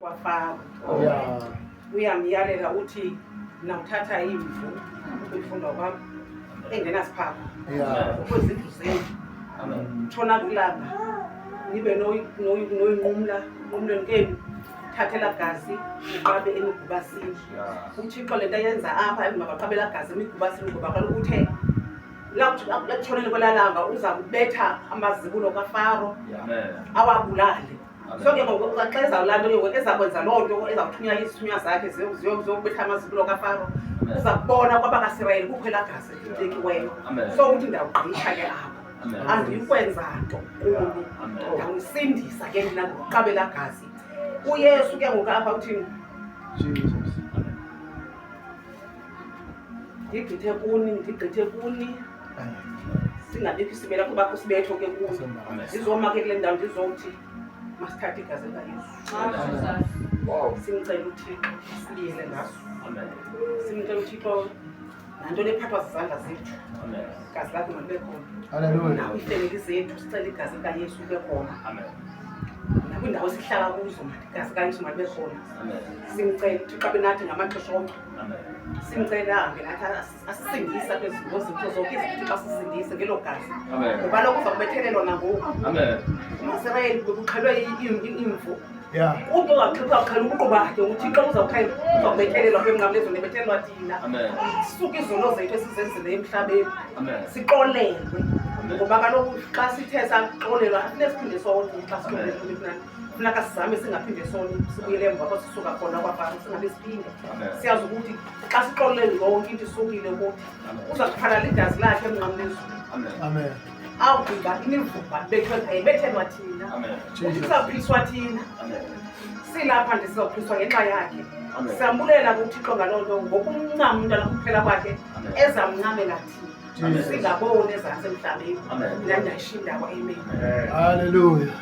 wafaka uyamyalela uthi nawuthatha imvu ukufunda kwami engenasiphako kwezindlu zenu tshona kulapha nibe noyinqumla umlweni kenu thathela gazi uqabe emigubasini uThixo lento ayenza apha emabaqabela gazi emigubasini ngoba kaloku uthe la kutshonele kwelalanga uza kubetha amazibulo kaFaro awabulale. So ke ngoku xa ezawulanda ke ngoku ezakwenza loo nto ezawuthunya izithunywa zakhe ziyobetha amazibulo kaFaro uza kubona kwabakaSirayeli kukho elagazi elibekiweyo. So uthi ndawugqitha ke apho andikwenza nto kubi ndawusindisa ke mina ngokuqabela gazi. UYesu ke ngoku apha uthini ndigqithe kuni singabikho isibela kuba kusibetho ke kuzo ndizoma ke kule ndawo ndizothi masithathe igazi likaYesu simcela uThixo sibiyele ngaso simcela uThixo nanto lephathwa zizandla zethu igazi lakhe malibe khona nawo iifemeli zethu sicela igazi likaYesu libe khona nakwindawo esihlala kuzo igazi likaYesu malibe khona simcela uThixo abe nathi ngamaxesha onke simcela ahambe nathi asisindisa kwezinto zonke izinto xa sisindise ngelo gazi ngoba lokho uzakubethelelwa nangoku uMasirayeli bekuxhelwe imvu umntu ongaqhela ubuqu bakhe uThixo uzawubethelelwa kwemnqamlezo nebethelelwa thina sisuke izono zethu esizenzile emhlabeni siqolelwe ngoba kaloku xa sithe saqolelwa afuneka siphinde sonke xa siqolelwe funeka sizame singaphinde soni sibuyele emva apho sisuka khona kwaFaro singabe siphinde siyazi ukuthi xa siqolele yonke into isukile ukuthi uza kuphalala igazi lakhe emnqamlezweni awugqiba imivumba bethelwa thina sizawuphiliswa thina silapha nje sizawuphiliswa ngenxa yakhe siyambulela kuThixo ngaloo nto ngokumncama umntwana kuphela kwakhe ezamncamela thina singaboni ezantsi emhlabeni mina ndiyayishinda kwa amen. Hallelujah.